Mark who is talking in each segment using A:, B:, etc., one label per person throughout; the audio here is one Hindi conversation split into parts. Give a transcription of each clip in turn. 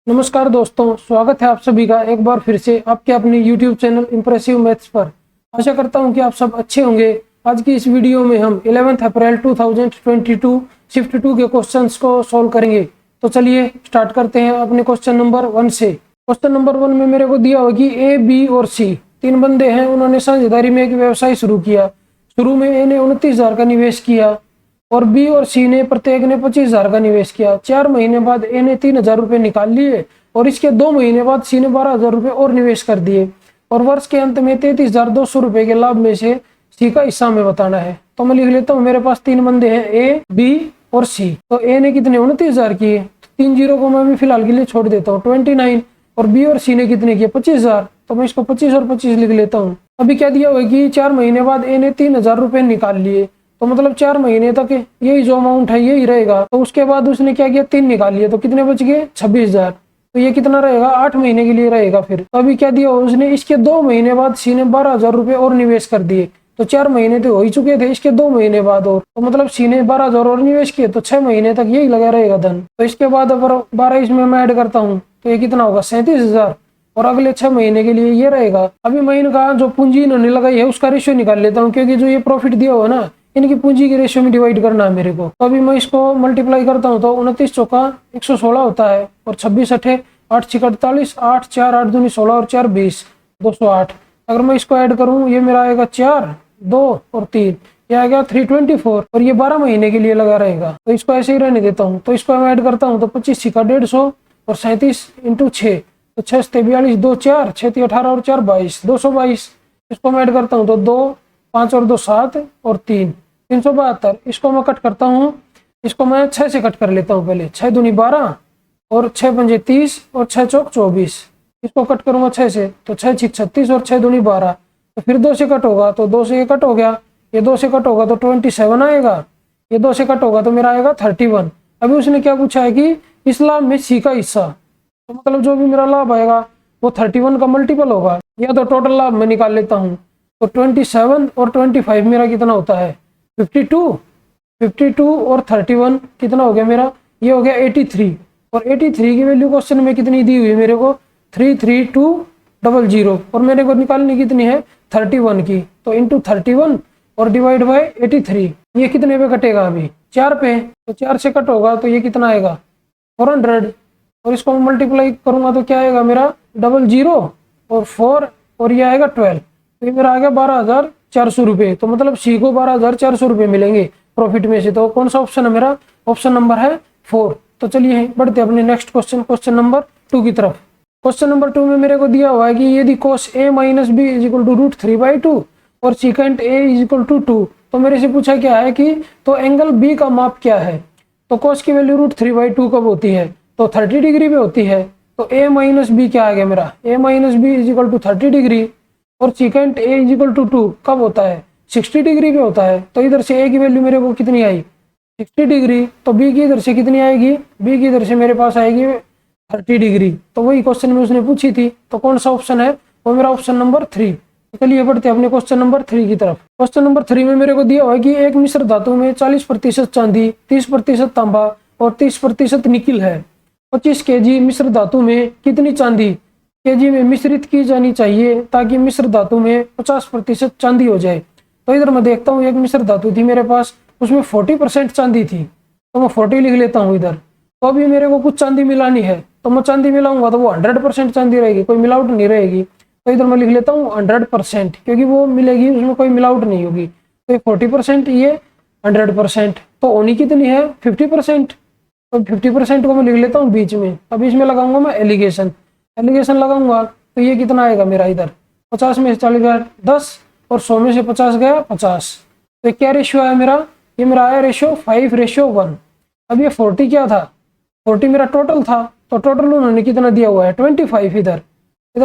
A: नमस्कार दोस्तों, स्वागत है आप सभी का एक बार फिर से आपके अपने YouTube चैनल इम्प्रेसिव मैथ्स पर। आशा करता हूं कि आप सब अच्छे होंगे। आज की इस वीडियो में हम 11 अप्रैल 2022 शिफ्ट 2 के क्वेश्चंस को सॉल्व करेंगे। तो चलिए स्टार्ट करते हैं अपने क्वेश्चन नंबर 1 से। क्वेश्चन नंबर 1 में मेरे को दिया हुआ कि ए, बी और सी तीन बंदे हैं। उन्होंने साझेदारी में एक व्यवसाय शुरू किया। शुरू में ए ने 29,000 का निवेश किया और बी और सी ने प्रत्येक ने 25,000 का निवेश किया। 4 महीने बाद ए ने 3,000 रुपये निकाल लिए और इसके 2 महीने बाद सी ने 12,000 रुपये और निवेश कर दिए और वर्ष के अंत में 33,200 रुपये के लाभ में से सी का हिस्सा हमें बताना है। तो मैं लिख लेता हूँ, मेरे पास तीन बंदे हैं ए, बी और सी। तो ए ने कितने 29,000 किए, तो 3 जीरो को मैं भी फिलहाल के लिए छोड़ देता हूँ, 29। और बी और सी ने कितने किए 25,000, तो मैं इसको 25 और 25 लिख लेता हूँ। अभी क्या दिया हुआ कि 4 महीने बाद ए ने 3,000 रुपये निकाल लिए, तो मतलब 4 महीने तक यही जो अमाउंट है यही रहेगा। तो उसके बाद उसने क्या किया, 3 निकाल लिए, तो कितने बच गए 26,000। तो ये कितना रहेगा 8 महीने के लिए रहेगा। फिर तो अभी क्या दिया उसने, इसके 2 महीने बाद सी ने 12,000 रुपये और निवेश कर दिए। तो 4 महीने तो हो ही चुके थे, इसके 2 महीने बाद और, तो मतलब सी ने 12,000 और निवेश किए, तो 6 महीने तक यही लगा रहेगा धन। तो इसके बाद अगर 12 इसमें मैं ऐड करता हूँ तो ये कितना होगा 37,000 और अगले 6 महीने के लिए ये रहेगा। अभी मैं इनका जो पूंजी इन्होंने लगाई है उसका रेशियो निकाल लेता हूँ, क्योंकि जो ये प्रॉफिट दिया हुआ ना इनकी पूंजी के रेशियो में डिवाइड करना है मेरे को। तो अभी मैं इसको मल्टीप्लाई करता हूँ तो 29 चौका 116 होता है और 26 अठे 8 6 48, 8 4 8 दूनी 16 और 4 20, 208। अगर मैं इसको ऐड करूँ ये मेरा आएगा 4 2 और 3, ये आएगा 324 और ये 12 महीने के लिए लगा रहेगा। तो इसको ऐसे ही रहने देता हूँ। तो इसको मैं ऐड करता हूँ तो 25 6 150 और 37 इंटू 6, तो 6 42 2 4 6 18 और 4 22, 222। इसको मैं ऐड करता हूँ तो 2 5 और 2 7 और 3 372। इसको मैं कट करता हूँ, इसको मैं 6 से कट कर लेता हूँ पहले। 6 दूनी 12 और 6 पंजे 30 और 6 चौक 24। इसको कट करूंगा 6 से, तो 6 6 36 और 6 दूनी 12। तो फिर 2 से कट होगा तो 2 से ये कट हो गया, ये 2 से कट होगा तो 27 आएगा, ये 2 से कट होगा तो मेरा आएगा 31। अभी उसने क्या पूछा है कि इस लाभ में सी का हिस्सा, तो मतलब जो भी मेरा लाभ आएगा वो 31 का मल्टीपल होगा, या तो टोटल लाभ मैं निकाल लेता हूँ। तो 27 और 25 मेरा कितना होता है 52, 52 और 31 कितना हो गया मेरा, ये हो गया 83। और 83 की वैल्यू क्वेश्चन में कितनी दी हुई है मेरे को 33200 और मेरे को निकालनी कितनी है 31 की। तो इंटू 31 और डिवाइड बाय 83, ये कितने पे कटेगा अभी 4 पे, तो 4 से कट होगा तो ये कितना आएगा 400 और इसको मैं मल्टीप्लाई करूंगा तो क्या आएगा मेरा 00 और 4 और ये आएगा 12, तो ये मेरा आ गया 12,400 रुपये। तो मतलब सी को 12,400 रुपये मिलेंगे प्रॉफिट में से। तो कौन सा ऑप्शन है मेरा, ऑप्शन नंबर है 4। तो चलिए बढ़ते अपने नेक्स्ट क्वेश्चन, क्वेश्चन नंबर 2 की तरफ। क्वेश्चन नंबर 2 में मेरे को दिया हुआ है कि यदि cos a minus B is equal to √3/2 और secant a is equal to 2, तो मेरे से पूछा क्या है कि तो एंगल b का माप क्या है। तो cos की वैल्यू √3/2 कब होती है, तो 30 डिग्री पे होती है। तो a माइनस बी क्या आ गया मेरा, a minus B is equal to 30 degree और secant a is equal to 2 कब होता है 60 डिग्री पे होता है। तो इधर से a की वैल्यू मेरे को कितनी आई 60 डिग्री, तो b की इधर से कितनी आएगी, b की इधर से मेरे पास आएगी 30 डिग्री। तो वही क्वेश्चन में उसने पूछी थी, तो कौन सा ऑप्शन है वो मेरा ऑप्शन नंबर 3। तो चलिए बढ़ते हैं अपने क्वेश्चन नंबर 3 की तरफ। क्वेश्चन नंबर 3 में मेरे को दिया हुआ है कि एक मिश्र धातु में 40% चांदी, 30% तांबा और 30% निकिल है। 25 kg मिश्र धातु में कितनी चांदी kg में मिश्रित की जानी चाहिए ताकि मिश्र धातु में 50% चांदी हो जाए। तो इधर मैं देखता हूँ एक मिश्र धातु थी मेरे पास, उसमें 40% चांदी थी, तो मैं 40 लिख लेता हूँ इधर। तो अभी मेरे को कुछ चांदी मिलानी है, तो मैं चांदी मिलाऊंगा तो वो 100% चांदी रहेगी, कोई मिलावट नहीं रहेगी। तो इधर मैं लिख लेता हूँ 100%, क्योंकि वो मिलेगी उसमें कोई मिलावट नहीं होगी। तो ये 40%, ये 100%, तो होनी कितनी है 50%। तो 50% को मैं लिख लेता हूँ बीच में। अब इसमें लगाऊंगा मैं एलिगेशन, एलिगेशन लगाऊंगा तो ये कितना आएगा मेरा इधर 50 में से 40 गया 10 और 100 में से 50 गया 50। तो क्या रेशियो आया मेरा, ये मेरा आया रेशियो 5:1। अब ये 40 क्या था, 40 मेरा टोटल था, तो टोटल उन्होंने कितना दिया हुआ है 25। इधर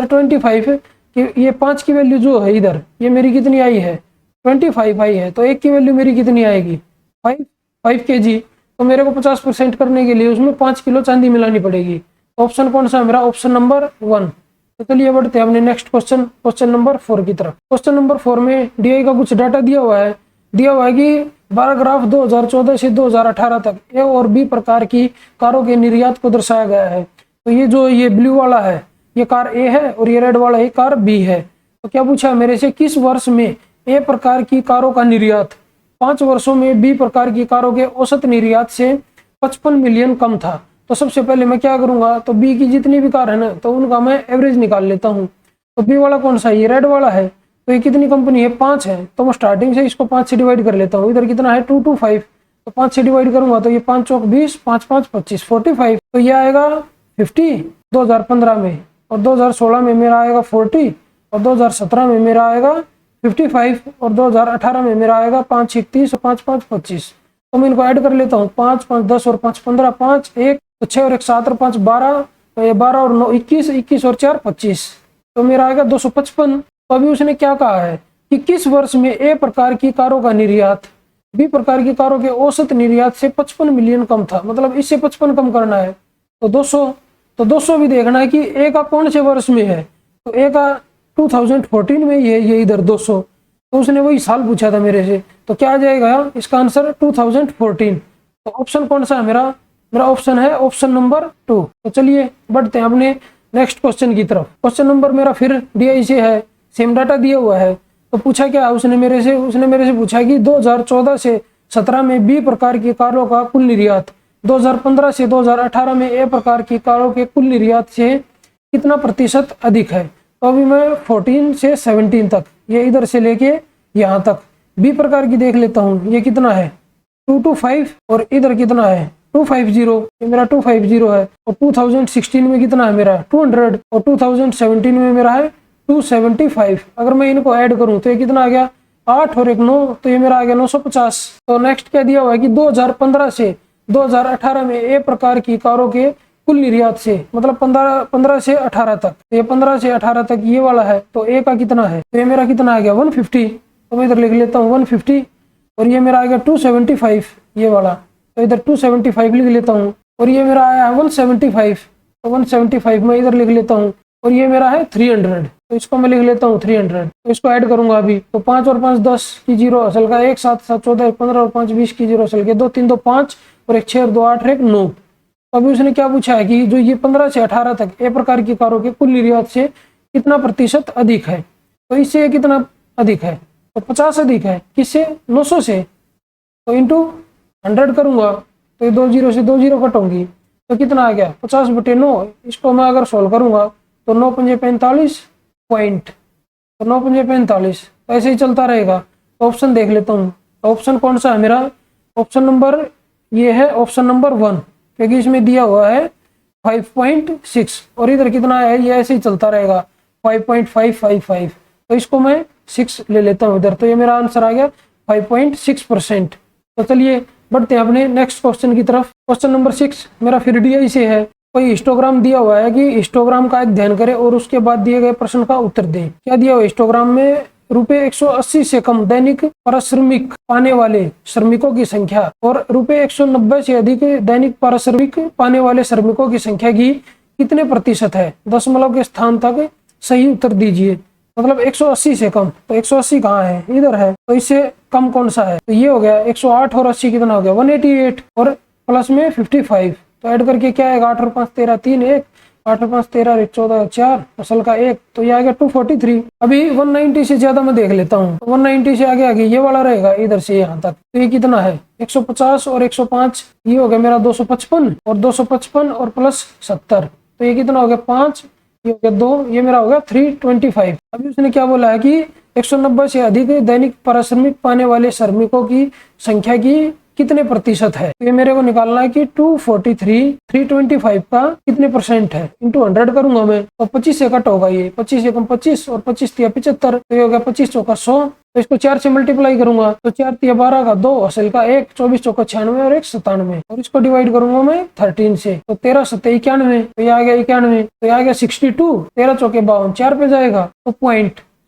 A: 25 कि ये 5 की वैल्यू जो है इधर ये मेरी कितनी आई है 25 आई है। तो 1 की वैल्यू मेरी कितनी आएगी 5 kg। तो मेरे को 50% करने के लिए उसमें 5 किलो चांदी मिलानी पड़ेगी। ऑप्शन कौन सा है मेरा, ऑप्शन नंबर 1। तो चलिए बढ़ते हैं अपने नेक्स्ट क्वेश्चन, क्वेश्चन नंबर 4 की तरफ। क्वेश्चन नंबर 4 में डीआई का कुछ डाटा दिया हुआ है कि पैराग्राफ 2014 से 2018 तक ए और बी प्रकार की कारों के निर्यात को दर्शाया गया है। तो ये ब्लू वाला है ये कार ए है और ये रेड वाला ये कार बी है। तो क्या पूछा है मेरे से, किस वर्ष में ए प्रकार की कारों का निर्यात 5 वर्षों में बी प्रकार की कारों के औसत निर्यात से 55 मिलियन कम था। तो सबसे पहले मैं क्या करूंगा, तो बी की जितनी भी कार है ना तो उनका मैं एवरेज निकाल लेता हूँ। तो बी वाला कौन सा है, ये रेड वाला है। तो ये कितनी कंपनी है, 5 है। तो मैं स्टार्टिंग से इसको 5 से डिवाइड कर लेता हूँ। इधर कितना है 225, तो 5 से डिवाइड करूंगा तो ये 5 चौक 20, 5 5 25 45। तो ये आएगा 50 2015 में, और 2016 में मेरा आएगा 40, और 2017 में मेरा आएगा 55, और 2018 में मेरा आएगा 5 31 और 5 5 25। तो मैं इनको ऐड कर लेता हूँ, 5 5 10 और 5 15, 5 1 तो 6 और 1 7 और 5 12, तो ये 12 और 9 21, 21 और 4 25, तो मेरा आएगा 255। तो अभी उसने क्या कहा है कि किस वर्ष में ए प्रकार की कारों का निर्यात बी प्रकार की कारों के औसत निर्यात से 55 मिलियन कम था, मतलब इससे 55 कम करना है। तो 200, तो 200 भी देखना है कि ए का कौन से वर्ष में है, तो ए का 2014 में ही है, ये इधर 200। तो उसने वही साल पूछा था मेरे से, तो क्या आ जाएगा इसका आंसर 2014। तो ऑप्शन कौन सा है मेरा, मेरा ऑप्शन है ऑप्शन नंबर 2। तो चलिए बढ़ते हैं अपने नेक्स्ट क्वेश्चन की तरफ। क्वेश्चन नंबर मेरा फिर DI से है, सेम डाटा दिया हुआ है। तो पूछा क्या उसने मेरे से पूछा कि 2014 से 17 में बी प्रकार की कारों का कुल निर्यात 2015 से 2018 में ए प्रकार की कारों के कुल निर्यात से कितना प्रतिशत अधिक है। तो अभी मैं 14 से 17 तक, ये इधर से लेके यहाँ तक बी प्रकार की देख लेता हूँ। ये कितना है 225, और इधर कितना है 250, ये मेरा 250 है। और 2016 में कितना है मेरा 200, और 2017 में मेरा है 275। अगर मैं इनको ऐड करूं तो ये कितना आ गया 8 और 1 9, तो ये मेरा आ गया 950। तो नेक्स्ट क्या दिया हुआ है कि 2015 से 2018 में ए प्रकार की कारों के कुल निर्यात से, मतलब 15 से 18 तक, तो ये 15 से 18 तक ये वाला है। तो ए का कितना है, तो ये मेरा कितना आ गया 150। तो मैं इधर लिख लेता हूँ 150, और ये मेरा आ गया 275 ये वाला, तो इधर 275 लिख लेता हूँ। और ये मेरा आया है 175, तो 175 मैं इधर लिख लेता हूँ। और ये मेरा है 300, तो इसको मैं लिख लेता हूँ 300। तो इसको ऐड करूंगा अभी, तो 5 और 5 10 की 0 असल का 1 7 7 14 15 और 5 20 की 0 असल के 2 3 2 5 और 1 6 और 2 8 1 9। तो अभी उसने क्या पूछा है कि जो ये 15 से 18 तक ए प्रकार की कारों के कुल निर्यात से कितना प्रतिशत अधिक है। तो इससे ये कितना अधिक है, तो 50 अधिक है। किससे, 900 से। तो इंटू 100 करूंगा, तो ये 2 0 से 2 0 कट होंगी, तो कितना आ गया 50/9। इसको मैं अगर सोल्व करूंगा तो 9 पंजे 45 पॉइंट, तो 9 पंजे 45, तो ऐसे ही चलता रहेगा। तो ऑप्शन देख लेता हूँ, तो ऑप्शन कौन सा है मेरा, ऑप्शन नंबर ये है ऑप्शन नंबर 1, क्योंकि इसमें दिया हुआ है 5.6 और इधर कितना है, ये ऐसे ही चलता रहेगा 5.555। तो इसको मैं 6 ले लेता हूँ इधर, तो ये मेरा आंसर आ गया 5.6%। तो चलिए बढ़ते हैं अपने नेक्स्ट क्वेश्चन की तरफ। क्वेश्चन नंबर 6 मेरा फिर DI से है। कोई हिस्टोग्राम दिया हुआ है कि हिस्टोग्राम का अध्ययन करें और उसके बाद दिए गए प्रश्न का उत्तर दें। क्या दिया हुआ है हिस्टोग्राम में, रुपए 180 से कम दैनिक पारिश्रमिक पाने वाले श्रमिकों की संख्या और रुपए 190 से अधिक दैनिक पारिश्रमिक पाने वाले श्रमिकों की संख्या की कितने प्रतिशत है, दशमलव के स्थान तक सही उत्तर दीजिए। मतलब 180 से कम, तो 180 कहाँ है, इधर है। तो इससे कम कौन सा है, तो ये हो गया 108 और 80 कितना हो गया 188 और प्लस में 55। तो ऐड करके क्या आएगा 8 और 5 13 3 1, 8 और 5 13 1 14 4 असल का 1, तो ये आ गया 243। अभी 190 से ज्यादा मैं देख लेता हूँ, तो 190 से आगे ये वाला रहेगा इधर से यहाँ तक। तो ये कितना है 150 और 105, ये हो गया मेरा 255 और 255 और प्लस 70, तो ये कितना हो गया 5, ये हो गया 2, ये मेरा हो गया 325। अभी उसने क्या बोला है कि 190 से अधिक दैनिक पारिश्रमिक पाने वाले श्रमिकों की संख्या की कितने प्रतिशत है। तो ये मेरे को निकालना है कि 243 325 का कितने परसेंट है, इंटू 100 करूंगा मैं, तो 25 से कट होगा ये 25 से कम 25 और 25 तिया 75, तो ये हो गया 25 चौका 100। तो इसको 4 से मल्टीप्लाई करूंगा, तो 4 तिया 12 का 2 असल का 1, 24 चौका 96 और 1 97, और इसको डिवाइड करूंगा मैं 13 से, तो 13 7 91, तो ये आ गया 91, तो ये आ गया 62, 13 चौके 52, 4 पे जाएगा तो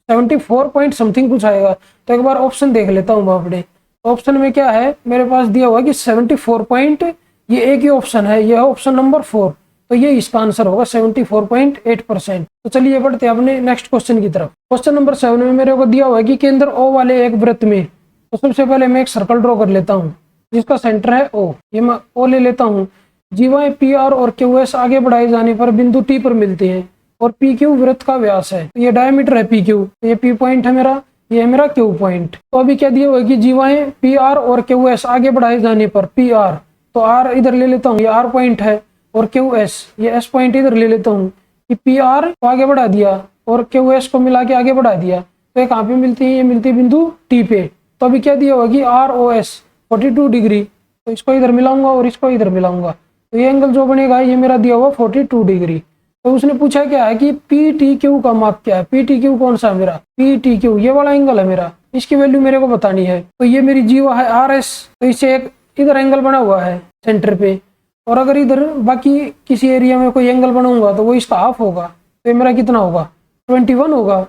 A: 74 पॉइंट समथिंग कुछ आएगा। तो एक बार ऑप्शन देख लेता हूँ बापड़े, ऑप्शन में क्या है मेरे पास दिया हुआ है कि 74 पॉइंट, ये एक ही ऑप्शन है, ये है ऑप्शन नंबर 4, तो ये इसका आंसर होगा 74.8%। तो चलिए बढ़ते हैं अपने नेक्स्ट क्वेश्चन की तरफ। क्वेश्चन नंबर 7 में मेरे को दिया हुआ है कि केंद्र O वाले एक वृत्त में, तो सबसे पहले मैं एक सर्कल ड्रॉ कर लेता हूँ जिसका सेंटर है O, ये मैं O ले लेता हूँ। जीवाएं पी आर और क्यू एस आगे बढ़ाए जाने पर बिंदु टी पर मिलते हैं और पी क्यू वृत्त का व्यास है। तो ये डायमीटर है पी क्यू, तो ये पी पॉइंट है मेरा, ये है मेरा क्यू पॉइंट। तो अभी क्या दिया हुआ है कि जीवाएं पी आर और क्यू एस आगे बढ़ाए जाने पर पी आर, तो आर इधर ले लेता हूँ, ये आर पॉइंट है, और क्यू एस, ये एस पॉइंट इधर ले लेता हूँ कि पी आर को आगे बढ़ा दिया और क्यू एस को मिला के आगे बढ़ा दिया। तो ये कहाँ पे मिलती है, ये मिलती है बिंदु टी पे। तो अभी क्या दिया हुआ कि आर ओ एस 42 डिग्री, तो इसको इधर मिलाऊंगा और इसको इधर मिलाऊंगा, तो ये एंगल जो बनेगा ये मेरा दिया हुआ 42 डिग्री। तो उसने पूछा क्या है कि पी टी क्यू का माप क्या है, पी टी क्यू कौन सा है मेरा, पी टी क्यू ये वाला एंगल है मेरा, इसकी वैल्यू मेरे को बतानी है। तो ये मेरी जीवा है आर एस, तो इससे एक इधर एंगल बना हुआ है सेंटर पे, और अगर इधर बाकी किसी एरिया में कोई एंगल बनाऊंगा तो वो इसका हाफ होगा, तो ये मेरा कितना होगा 21 होगा।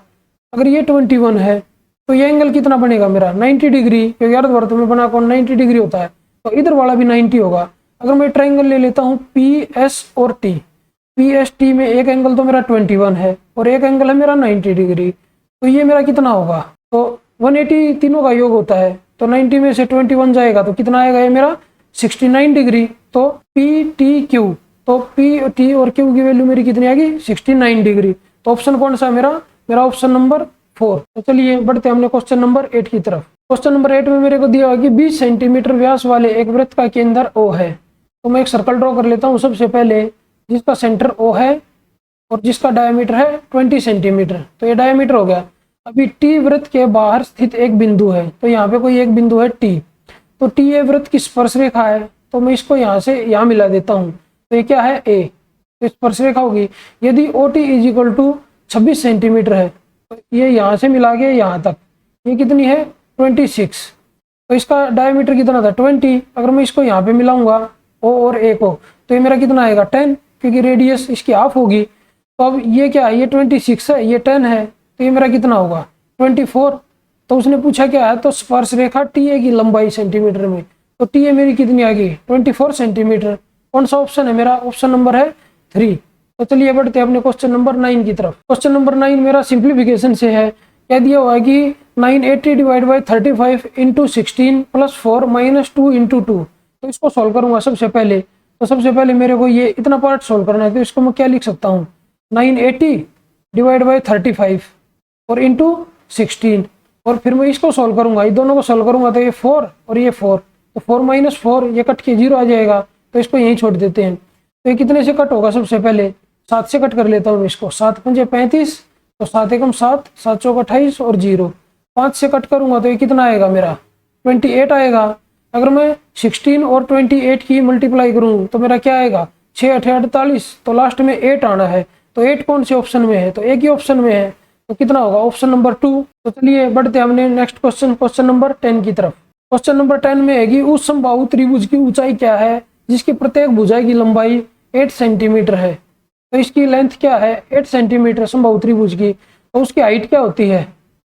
A: अगर ये 21 है तो ये एंगल कितना बनेगा मेरा 90 डिग्री, क्योंकि अर्धवृत्त में बना कौन 90 डिग्री होता है, तो इधर वाला भी 90 होगा। अगर मैं ट्रायंगल ले लेता हूँ पी एस और टी, पी एस टी में एक एंगल तो मेरा 21 है और एक एंगल है मेरा 90 डिग्री, तो ये मेरा कितना होगा, तो 180 तीनों का योग होता है, तो 90 में से 21 जाएगा तो कितना आएगा ये मेरा 69 डिग्री। तो पी टी क्यू, तो पी टी और क्यू की वैल्यू मेरी कितनी आएगी 69 डिग्री। तो ऑप्शन कौन सा मेरा, मेरा ऑप्शन नंबर 4। तो चलिए बढ़ते हमने क्वेश्चन नंबर 8 की तरफ। क्वेश्चन नंबर 8 में मेरे को दिया हुआ कि 20 सेंटीमीटर व्यास वाले एक वृत्त का केंद्र O है। तो मैं एक सर्कल ड्रॉ कर लेता हूँ सबसे पहले, जिसका सेंटर O है और जिसका डायमीटर है 20 सेंटीमीटर, तो ये डायमीटर हो गया। अभी टी वृत्त के बाहर स्थित एक बिंदु है, तो यहाँ पे कोई एक बिंदु है टी, तो टी ए वृत्त की स्पर्श रेखा है, तो मैं इसको यहाँ से यहाँ मिला देता हूँ, तो ये क्या है ए, तो स्पर्श रेखा होगी। यदि O T is equal to 26 centimetre है, तो ये यहाँ से मिला के यहाँ तक ये कितनी है 26, तो इसका डायमीटर कितना था 20। अगर मैं इसको यहाँ पे मिलाऊंगा ओ और ए को, तो ये मेरा कितना आएगा 10, क्योंकि रेडियस इसकी हाफ होगी। तो अब ये क्या है, ये 26 है, ये 10 है, तो ये मेरा कितना होगा 24। तो उसने पूछा क्या है, तो स्पर्श रेखा टी ए की लंबाई सेंटीमीटर में, तो टी ए मेरी कितनी आ गई 24 सेंटीमीटर। कौन सा ऑप्शन है मेरा, ऑप्शन नंबर है 3। तो चलिए बढ़ते हैं अपने क्वेश्चन नंबर 9 की तरफ। क्वेश्चन नंबर 9 मेरा सिंप्लीफिकेशन से है। क्या दिया हुआ है कि 980 divide by 35 into 16 plus 4 minus 2 into 2। तो इसको सॉल्व करूंगा सबसे पहले। तो सबसे पहले मेरे को ये इतना पार्ट सॉल्व करना है, तो इसको मैं क्या लिख सकता हूँ 980 डिवाइड बाई 35 और इंटू 16, और फिर मैं इसको सॉल्व करूंगा, ये दोनों को सॉल्व करूंगा तो ये 4 और ये 4, तो 4 माइनस 4 ये कट के 0 आ जाएगा, तो इसको यहीं छोड़ देते हैं। तो ये कितने से कट होगा, सबसे पहले 7 से कट कर लेता हूँ इसको, 7 पंजे 35, तो 7 एकम 7, 7 चौक 28 और 0, 5 से कट करूंगा तो ये कितना आएगा मेरा 28 आएगा। अगर मैं 16 और 28 की मल्टीप्लाई करूँ तो मेरा क्या आएगा 6 8 48, तो लास्ट में 8 आना है, तो 8 कौन से ऑप्शन में है, तो एक ही ऑप्शन में है, तो कितना होगा ऑप्शन नंबर 2। तो चलिए बढ़ते हमने नेक्स्ट क्वेश्चन, क्वेश्चन नंबर 10 की तरफ। क्वेश्चन नंबर 10 में है कि उस समबाहु त्रिभुज की ऊंचाई क्या है जिसकी प्रत्येक भुजा की लंबाई 8 सेंटीमीटर है। तो इसकी लेंथ क्या है 8 सेंटीमीटर समबाहु त्रिभुज की, तो उसकी हाइट क्या होती है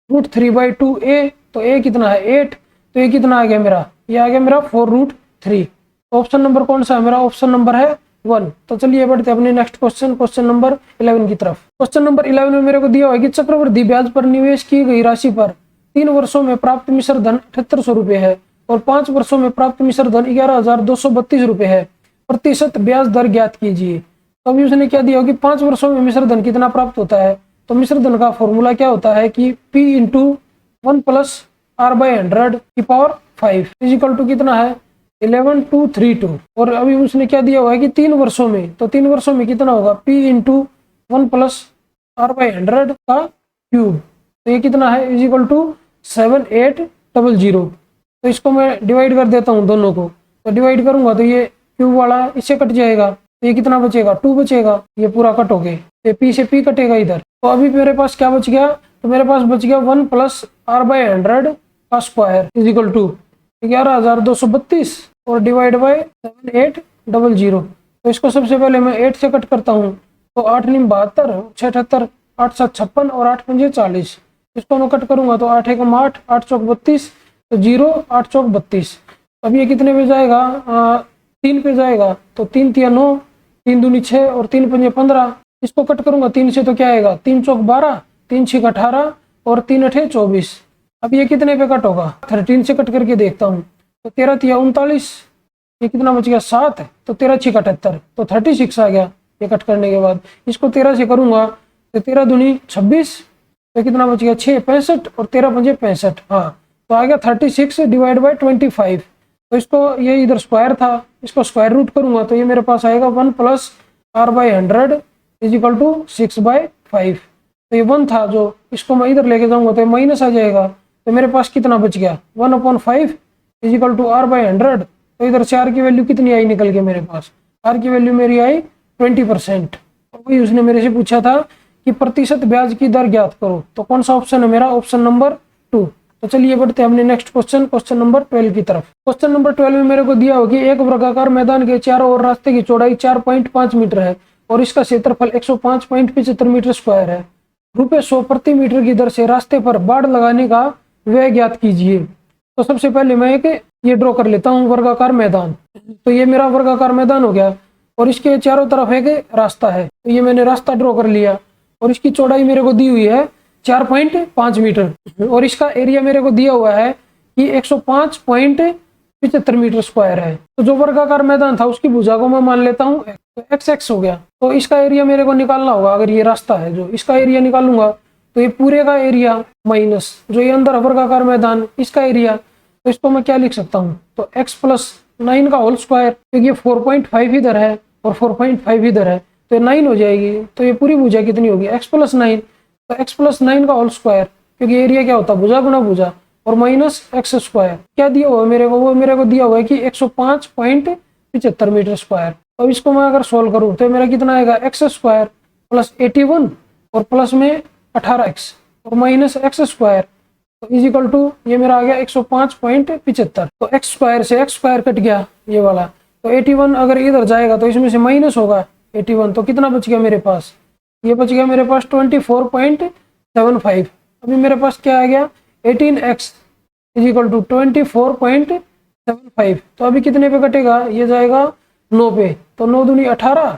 A: √3/2a, तो a कितना है 8, तो ये कितना आ गया मेरा, ये आ गया मेरा 4√3। ऑप्शन नंबर कौन सा है मेरा, ऑप्शन नंबर है 1। तो चलिए बढ़ते अपने नेक्स्ट क्वेश्चन, क्वेश्चन नंबर 11 की तरफ। क्वेश्चन नंबर 11 में मेरे को दिया हुआ है कि चक्रवृद्धि ब्याज पर निवेश की गई राशि पर 3 वर्षों में प्राप्त मिश्र धन 7800 रुपये है और 5 वर्षों में प्राप्त मिश्र धन 11,232 रुपये है। प्रतिशत ब्याज दर ज्ञात कीजिए। तो अभी उसने क्या दिया कि 5 वर्षों में मिश्र धन कितना प्राप्त होता है, तो मिश्र धन का फॉर्मूला क्या होता है कि P इंटू 1 प्लस R/100 की पावर 5 इजिकल टू कितना है 11232। और अभी उसने क्या दिया हुआ है कि 3 वर्षों में, तो 3 वर्षों में कितना होगा P इंटू 1 प्लस R/100 का क्यूब, तो ये कितना है इजिकल टू 7800। तो इसको मैं डिवाइड कर देता हूँ दोनों को, तो डिवाइड करूंगा तो ये क्यूब वाला इससे कट जाएगा, तो ये कितना बचेगा 2 बचेगा, ये पूरा कट हो गए, तो P से P कटेगा इधर। तो अभी मेरे पास क्या बच गया, तो मेरे पास बच गया 1 प्लस R/100 का स्क्वायर इजिकल टू 11,232 और डिवाइड बाय 7800। तो इसको सबसे पहले मैं 8 से कट करता हूँ, तो 8 9 72, 6 78, 8 7 56 और 8 5 40। इसको मैं कट करूंगा तो 8 एकम 8, 8 चौक 32, तो 0 8 चौक 32। अब ये कितने पे जाएगा 3 पे जाएगा, तो 3 तिया 9, 3 दूनी 6 और 3 पंजे 15। इसको कट करूंगा 3 से तो क्या आएगा 3 चौक 12, 3 6 18 और 3 8 24। अब ये कितने पे कट होगा 13 से कट करके देखता हूँ, तो 13 तिया 39, ये कितना बच गया 7, तो 13 6 78, तो 36 आ गया ये कट करने के बाद। इसको 13 से करूंगा तो 13 दूनी 26, तो कितना बच गया 6 65 और 13 पंजे 65, हाँ तो आ गया 36 डिवाइड बाई 25। तो इसको ये इधर स्क्वायर था, इसको स्क्वायर रूट करूंगा तो ये मेरे पास आएगा 1 plus r/100 is equal to 6/5। तो ये 1 था जो, इसको मैं इधर लेके जाऊंगा तो ये माइनस आ जाएगा, तो मेरे पास कितना बच गया 1/5 इज इक्वल टू r/100। तो इधर से r की वैल्यू कितनी आई निकल के मेरे पास, r की वैल्यू मेरी आई 20%। और वही उसने मेरे से पूछा था कि प्रतिशत ब्याज की दर ज्ञात करो, तो कौन सा ऑप्शन है मेरा, ऑप्शन नंबर 2। तो चलिए बढ़ते हैं अपने नेक्स्ट क्वेश्चन नंबर 12 की तरफ। क्वेश्चन नंबर 12 में मेरे को दिया हो कि एक वर्गाकार मैदान के चारों ओर रास्ते की चौड़ाई 4.5 मीटर है और इसका क्षेत्रफल 105.75 मीटर स्क्वायर है। रुपये 100 प्रति मीटर की दर से रास्ते पर बाड़ लगाने का व्यय ज्ञात कीजिए। तो सबसे पहले मैं एक ये ड्रॉ कर लेता हूँ वर्गाकार मैदान। तो ये मेरा वर्गाकार मैदान हो गया और इसके चारों तरफ एक रास्ता है, तो ये मैंने रास्ता ड्रॉ कर लिया और इसकी चौड़ाई मेरे को दी हुई है 4.5 मीटर और इसका एरिया मेरे को दिया हुआ है कि 105.75 मीटर स्क्वायर है। तो जो वर्गाकार मैदान था उसकी भुजा को मैं मान लेता हूँ तो x हो गया। तो इसका एरिया मेरे को निकालना होगा, अगर ये रास्ता है जो इसका एरिया निकालूंगा तो ये पूरे का एरिया माइनस जो ये अंदर वर्गाकार मैदान इसका एरिया, तो इसको मैं क्या लिख सकता हूँ, तो x प्लस 9 का होल स्क्वायर, क्योंकि ये 4.5 इधर है और 4.5 इधर है तो ये 9 हो जाएगी। तो ये पूरी भुजा कितनी होगी x प्लस 9, तो x प्लस 9 का होल स्क्वायर, क्योंकि एरिया क्या होता है भुजा गुना भुजा, और माइनस x स्क्वायर। क्या दिया हुआ है मेरे को, वो मेरे को दिया हुआ है कि 105.75 मीटर स्क्वायर। अब इसको मैं अगर सोल्व करूँ तो मेरा कितना आएगा x स्क्वायर प्लस 81 और प्लस में 18x और माइनस x स्क्वायर, तो इज इक्वल टू ये मेरा आ गया 105.75। तो x स्क्वायर से x स्क्वायर कट गया ये वाला, तो 81 अगर इधर जाएगा तो इसमें से माइनस होगा 81, तो कितना बच गया मेरे पास, ये बच गया मेरे पास 24.75। अभी मेरे पास क्या आ गया 18x इज इक्वल टू 24.75। तो अभी कितने पे कटेगा, ये जाएगा 9 पे, तो 9 दूनी 18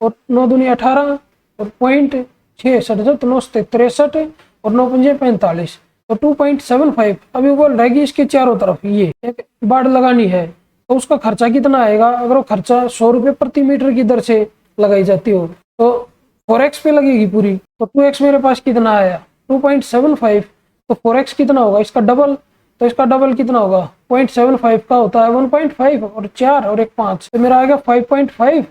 A: और 9 दूनी 18 और 0.6 9 63 और 9 पंजे 45, तो 2.75। अभी बोल रहा है कि इसके चारों तरफ ये एक बाड़ लगानी है, तो उसका खर्चा कितना आएगा, अगर वो खर्चा 100 रुपये प्रति मीटर की दर से लगाई जाती हो तो 4x पे लगेगी पूरी, तो 2x मेरे पास कितना आया 2.75, तो 4x कितना होगा इसका डबल, तो इसका डबल कितना होगा 0.75 का होता है 1.5 और 4 और 1 5, तो मेरा आ गया 5.5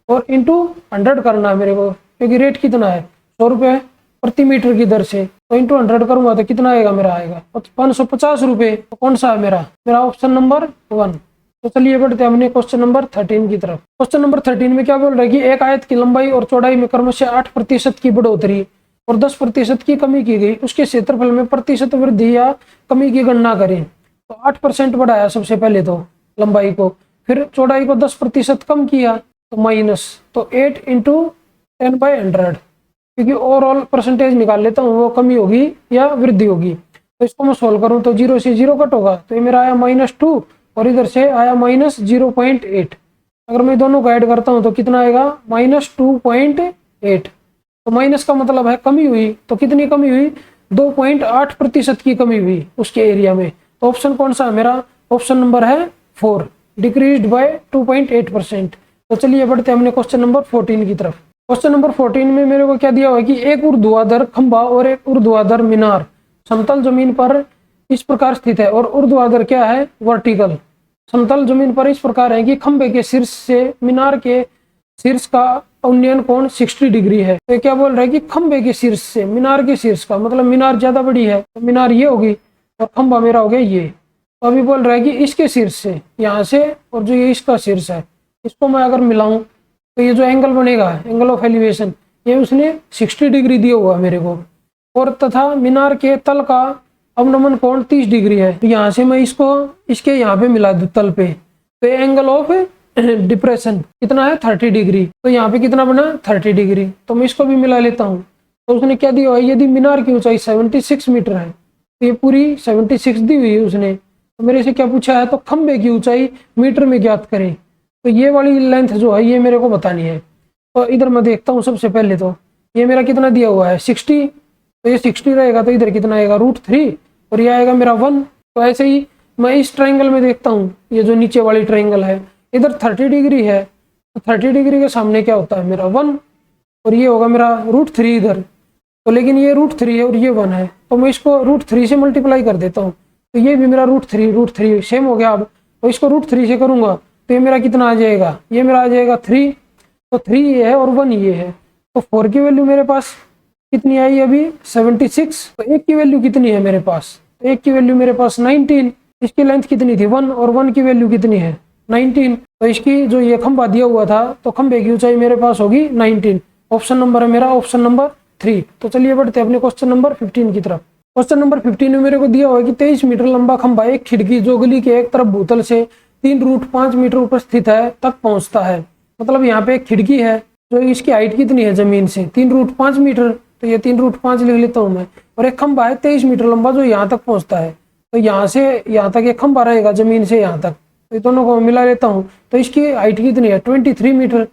A: और इंटू 100 करना है मेरे को, क्योंकि रेट कितना है 100 रुपये प्रति मीटर की दर से, तो इंटू 100 करूंगा तो कितना आएगा मेरा आएगा 550 रुपये। तो कौन सा है मेरा ऑप्शन नंबर 1। तो चलिए बढ़ते हैं हमने क्वेश्चन नंबर 13 की तरफ। क्वेश्चन नंबर 13 में क्या बोल रहा है कि एक आयत की लंबाई और चौड़ाई में क्रमशः 8% की बढ़ोतरी और 10% की कमी की गई, उसके क्षेत्रफल में प्रतिशत वृद्धि या कमी की गणना करें। तो 8% बढ़ाया सबसे पहले तो लंबाई को, फिर चौड़ाई को 10% कम किया तो माइनस, तो 8 इंटू 10/100, क्योंकि ओवरऑल परसेंटेज निकाल लेता हूँ वो कमी होगी या वृद्धि होगी। तो इसको मैं सोल्व करूँ तो 0 से 0 कट होगा, तो ये मेरा आया -2 और इधर से आया -0.8। अगर मैं दोनों को ऐड करता हूँ तो कितना आएगा -2.8। तो माइनस का मतलब है कमी हुई, तो कितनी कमी हुई 2.8% की कमी हुई उसके एरिया में। तो ऑप्शन कौन सा है मेरा, ऑप्शन नंबर है 4, डिक्रीज्ड बाय 2.8%। तो चलिए बढ़ते हैं हमने क्वेश्चन नंबर 14 की तरफ। क्वेश्चन नंबर 14 में मेरे को क्या दिया हुआ है कि एक ऊर्ध्वाधर खंभा और एक ऊर्ध्वाधर मीनार समतल जमीन पर इस प्रकार स्थित है, और ऊर्ध्वाधर क्या है वर्टिकल, समतल जमीन पर इस प्रकार है कि खंभे के शीर्ष से मीनार के शीर्ष का उन्नयन कोण 60 डिग्री है। तो क्या बोल रहा है कि खंभे के शीर्ष से मीनार के शीर्ष का मतलब मीनार ज्यादा बड़ी है तो मीनार ये होगी और खंभा मेरा हो गया ये। तो अभी बोल रहा है कि इसके शीर्ष से यहाँ से और जो ये इसका शीर्ष है इसको मैं अगर मिलाऊं तो ये जो एंगल बनेगा एंगल ऑफ एलिवेशन ये उसने 60 डिग्री दिया हुआ मेरे को, और तथा मीनार के तल का अवनमन कोण 30 डिग्री है। तो यहाँ से मैं इसको इसके यहाँ पे मिला दूं तल पे, तो एंगल ऑफ डिप्रेशन कितना है 30 डिग्री, तो यहाँ पे कितना बना 30 डिग्री। तो मैं इसको भी मिला लेता हूँ। तो उसने क्या दिया है, यदि मीनार की ऊंचाई 76 मीटर है तो ये पूरी 76 दी हुई है उसने। तो मेरे से क्या पूछा है, तो खंबे की ऊंचाई मीटर में ज्ञात करें। तो ये वाली लेंथ जो है ये मेरे को बतानी है। तो इधर मैं देखता हूँ सबसे पहले, तो ये मेरा कितना दिया हुआ है 60, तो ये 60 रहेगा, तो इधर कितना आएगा √3 और ये आएगा मेरा 1। तो ऐसे ही मैं इस ट्राइंगल में देखता हूँ, ये जो नीचे वाली ट्राइंगल है इधर 30 डिग्री है, तो 30 डिग्री के सामने क्या होता है मेरा 1, और ये होगा मेरा √3 इधर। तो लेकिन ये √3 है और ये 1 है, तो मैं इसको √3 से मल्टीप्लाई कर देता हूँ, तो ये भी मेरा √3 सेम हो गया। अब तो इसको √3 से करूंगा तो ये मेरा कितना आ जाएगा, ये मेरा आ जाएगा 3, तो 3 ये है और 1 ये है, तो 4 की वैल्यू मेरे पास कितनी आई अभी 76। तो 1 की वैल्यू कितनी है मेरे पास, तो 1 की वैल्यू मेरे पास 19, इसकी लेंथ कितनी थी 1, और 1 की वैल्यू कितनी है 19, तो इसकी जो ये खंभा दिया हुआ था तो खंभे की ऊंचाई मेरे पास होगी 19। ऑप्शन नंबर है मेरा ऑप्शन नंबर 3। तो चलिए बढ़ते हैं अपने क्वेश्चन नंबर 15 की तरफ। क्वेश्चन नंबर 15 में मेरे को दिया हुआ है कि 23 मीटर लंबा खंभा एक खिड़की जो गली के एक तरफ भूतल से 3√5 मीटर ऊपर स्थित है तक पहुंचता है। मतलब यहाँ पे एक खिड़की है, जो इसकी हाइट कितनी है जमीन से 3√5 मीटर, तो ये 3√5 लिख लेता हूँ मैं, और एक खंभा है 23 मीटर लंबा जो यहाँ तक पहुंचता है, तो यहाँ से यहाँ तक एक खंभा रहेगा जमीन से यहाँ तक, तो ये दोनों को मिला लेता हूँ, तो इसकी हाइट कितनी है 23 मीटर।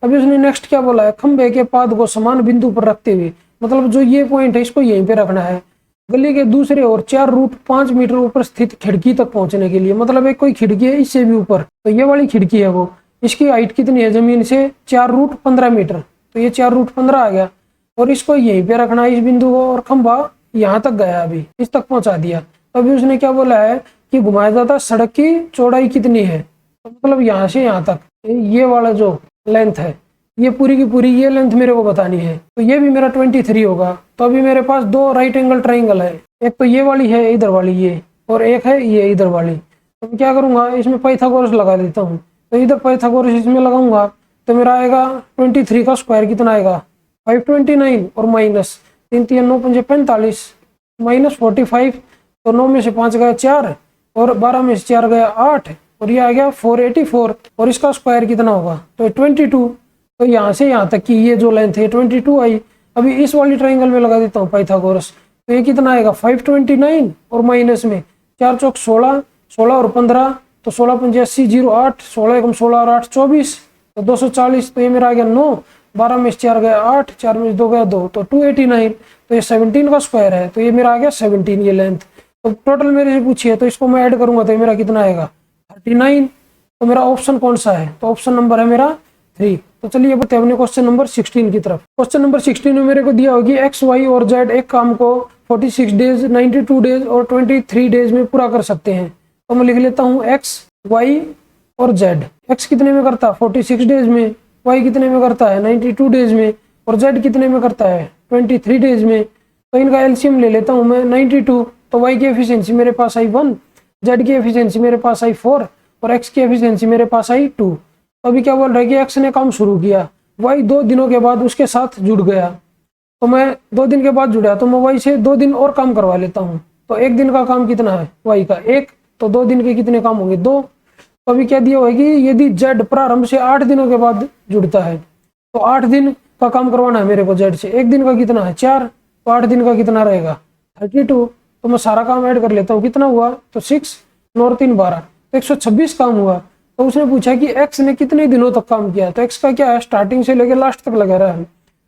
A: अभी उसने नेक्स्ट क्या बोला है, खंभे के पाद को समान बिंदु पर रखते हुए, मतलब जो ये पॉइंट है इसको यहीं पे रखना है गली के दूसरे और 4√5 मीटर ऊपर स्थित खिड़की तक पहुंचने के लिए। मतलब एक कोई खिड़की है इससे भी ऊपर, तो ये वाली खिड़की है वो, इसकी हाइट कितनी है जमीन से 4√15 मीटर, तो ये 4√15 आ गया, और इसको यहीं पे रखना है इस बिंदु को, और खंभा यहाँ तक गया अभी इस तक पहुंचा दिया। तो अभी उसने क्या बोला है कि घुमाया जाता सड़क की चौड़ाई कितनी है, तो मतलब यहाँ से यहाँ तक ये वाला जो लेंथ है ये पूरी की पूरी ये लेंथ मेरे को बतानी है, तो ये भी मेरा 23 होगा। तो अभी मेरे पास दो राइट एंगल ट्राइंगल है, एक तो ये वाली है इधर वाली ये, और एक है ये इधर वाली। तो मैं क्या करूंगा इसमें पाइथागोरस लगा देता हूँ, तो इधर पाइथागोरस इसमें लगाऊंगा तो मेरा आएगा 23 का स्क्वायर कितना आएगा 529, और माइनस 3 3 9 5 45 माइनस 45, तो 9 में से 5 गया 4, और 12 में से 4 गया 8, और ये आ गया 484, और इसका स्क्वायर कितना होगा तो 22। तो यहाँ से यहाँ तक की ये जो लेंथ है 22 आई। अभी इस वाली ट्राइंगल में लगा देता हूँ पाइथागोरस, तो ये कितना आएगा 529, और माइनस में 4 चौक 16, 16 और 15, तो 16 पंजे 80, 0 8, 16 एकम 16 और 8 24, तो 240, तो ये मेरा आ गया 9, 12 में से 4 गया 8, 4 में से 2 गया 2, तो 289, तो ये 17 का स्क्वायर है, तो ये मेरा आ गया 17 ये लेंथ। तो टोटल मेरे से पूछिए तो इसको मैं ऐड करूंगा तो ये मेरा कितना आएगा 39। तो मेरा ऑप्शन कौन सा है, तो ऑप्शन नंबर है मेरा 3। तो चलिए बढ़ते हैं अपने क्वेश्चन नंबर 16 की तरफ। क्वेश्चन नंबर 16 में मेरे को दिया होगी एक्स वाई और जेड एक काम को 46 डेज 92 डेज और 23 डेज में पूरा कर सकते हैं। तो मैं लिख लेता हूँ एक्स वाई और जेड। एक्स कितने में करता है 46 डेज में, वाई कितने में करता है 92 डेज में, और जेड कितने में करता है 23 डेज में। तो इनका एलसीएम ले लेता हूँ मैं 92, तो वाई की एफिशिएंसी मेरे पास आई 1, जेड की एफिशिएंसी मेरे पास आई 4, और एक्स की एफिशिएंसी मेरे पास आई 2। तो अभी क्या बोल रहा है कि एक्स ने काम शुरू किया, वाई 2 दिनों के बाद उसके साथ जुड़ गया, तो मैं 2 दिन के बाद जुड़ा तो मैं वाई से 2 दिन और काम करवा लेता हूँ। तो 1 दिन का काम कितना है वाई का 1, तो 2 दिन के कितने काम होंगे 2। तो अभी क्या दिया हुआ है कि यदि जेड प्रारंभ से 8 दिनों के बाद जुड़ता है, तो 8 दिन का काम करवाना है मेरे को जेड से, 1 दिन का कितना है 4, तो 8 दिन का कितना रहेगा 32। तो मैं सारा काम ऐड कर लेता हूँ, कितना हुआ तो 6 9 और 3 12, तो 126 काम हुआ। तो उसने पूछा कि एक्स ने कितने दिनों तक काम किया, तो एक्स का क्या है स्टार्टिंग से लेकर लास्ट तक लगा रहा है,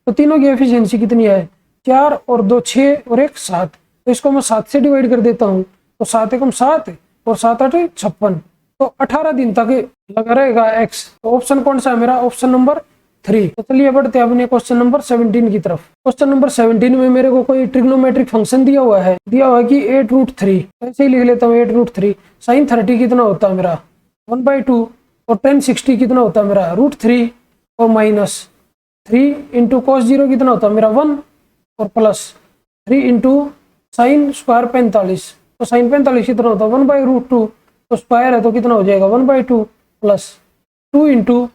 A: तो तीनों की एफिशिएंसी कितनी है 4 और 2 6 और 1 7, तो इसको मैं 7 से डिवाइड कर देता हूँ, तो 7 एकम 7 और 7 8 56, तो 18 दिन तक लगा रहेगा एक्स। तो ऑप्शन कौन सा है मेरा ऑप्शन नंबर 3। तो चलिए बढ़ते हैं अपने क्वेश्चन नंबर 17 की तरफ। क्वेश्चन नंबर 17 में मेरे को कोई ट्रिग्नोमेट्रिक फंक्शन दिया हुआ है कि 8√3, ऐसे ही लिख लेता हूँ 8√3। sin 30 कितना होता है मेरा 1/2, और tan 60 कितना होता है मेरा √3, और माइनस 3 इंटू cos 0 कितना होता है मेरा 1, और प्लस 3 इंटू साइन स्क्वायर 45, तो साइन 45 कितना होता है 1/√2, तो स्क्वायर है तो कितना हो जाएगा 1/2, प्लस 2 इंटू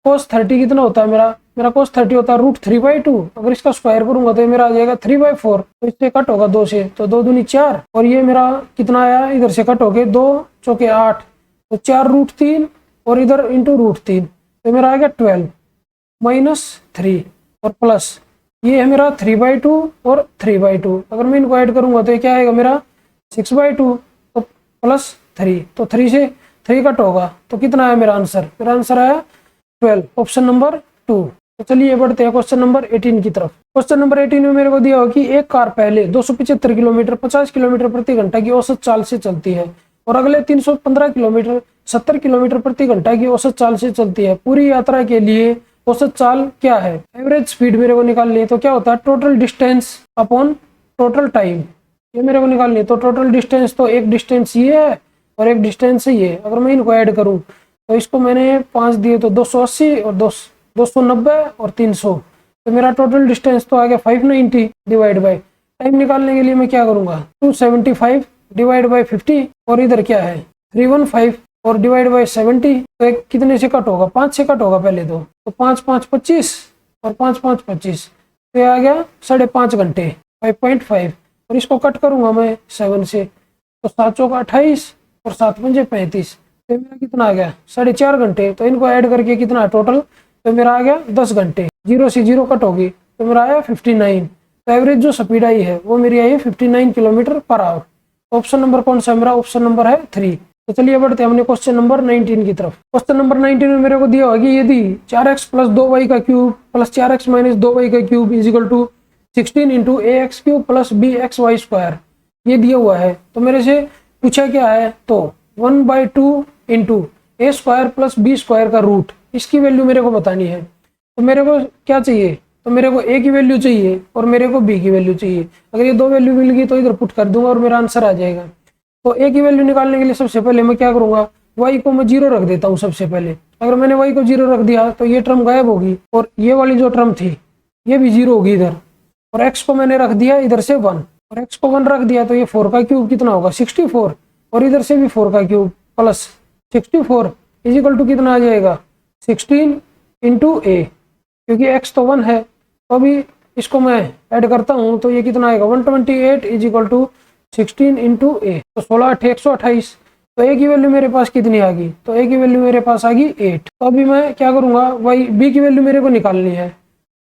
A: cos 30 कितना होता है मेरा cos 30 होता है √3/2, अगर इसका स्क्वायर करूंगा तो ये मेरा आ जाएगा 3/4, तो इससे कट होगा 2 से, तो 2 दूनी 4, और ये मेरा कितना आया इधर से कट हो गए 2 चौके 8, तो 4√3 और इधर इंटू √3, तो मेरा आ गया 12 माइनस 3, और प्लस ये है मेरा 3/2 और 3/2, अगर मैं इनको ऐड करूंगा तो ये क्या आएगा मेरा 6/2, तो प्लस 3, तो 3 से 3 कट होगा, तो कितना है मेरा आंसर आया 12, ऑप्शन नंबर 2। तो चलिए बढ़ते हैं क्वेश्चन नंबर 18 की तरफ। क्वेश्चन नंबर 18 में मेरे को दिया हो कि एक कार पहले 275 किलोमीटर 50 किलोमीटर प्रति घंटा की औसत चाल से चलती है, और अगले 315 किलोमीटर 70 किलोमीटर प्रति घंटा की औसत चाल से चलती है। पूरी यात्रा के लिए औसत चाल क्या है? एवरेज स्पीड मेरे को निकालनी है, तो क्या होता है total distance upon total time, ये मेरे को निकालनी है। तो टोटल डिस्टेंस तो एक डिस्टेंस ये है और एक डिस्टेंस ये है। अगर मैं इनको ऐड करूं तो इसको मैंने 5 दिए तो 280 और 290 और 300, तो मेरा टोटल डिस्टेंस तो आ गया 590 डिवाइड बाय टाइम निकालने के लिए मैं क्या करूंगा 275 डिवाइड बाय 50 और इधर क्या है 315 और डिवाइड बाय 70, तो एक कितने से कट होगा 5 से कट होगा पहले तो 5 5 25 और 5 5 25, तो ये आ गया 5.5 घंटे 5.5, और इसको कट करूंगा मैं 7 से तो 7 चौका 28 और 7 पंजे 35, तो मेरा कितना आ गया 4.5 घंटे। तो इनको ऐड करके कितना टोटल, तो मेरा आ गया 10 घंटे। 0 से 0 कट होगी तो मेरा आया 59। तो एवरेज जो स्पीड आई है वो मेरी आई है 59 kilometre per hour. Option number कौन सा है मेरा? ऑप्शन नंबर है 3। तो चलिए बढ़ते हैं हमने क्वेश्चन नंबर 19 की तरफ। क्वेश्चन नंबर 19 में मेरे को दिया होगा कि यदि 4x प्लस 2y का cube plus 4x minus 2y का cube is equal to 16 into ax cube plus bxy square, ये दिया हुआ है। तो मेरे से पूछा क्या है, तो 1/2 इंटू ए स्क्वायर प्लस बी स्क्वायर का रूट, इसकी वैल्यू मेरे को बतानी है। तो मेरे को क्या चाहिए, तो मेरे को ए की वैल्यू चाहिए और मेरे को बी की वैल्यू चाहिए। अगर ये दो वैल्यू मिल गई तो इधर पुट कर दूंगा और मेरा आंसर आ जाएगा। तो ए की वैल्यू निकालने के लिए सबसे पहले मैं क्या करूंगा, y को मैं 0 रख देता हूँ सबसे पहले। अगर मैंने y को 0 रख दिया तो ये टर्म गायब होगी और ये वाली जो टर्म थी ये भी 0 होगी इधर, और x को मैंने रख दिया इधर से 1, और x को 1 रख दिया तो ये 4 का क्यूब कितना होगा 64, और इधर से भी 4 का cube plus 64 is equal to कितना आ जाएगा 16 इंटू ए, क्योंकि x तो 1 है। तो अभी इसको मैं ऐड करता हूँ तो ये कितना आएगा 128 इज इक्वल टू 16 इंटू ए, तो 16 8 128। तो ए की वैल्यू मेरे पास कितनी आ गई, तो ए की वैल्यू मेरे पास आ गई 8। तो अभी मैं क्या करूंगा, वाई बी की वैल्यू मेरे को निकालनी है।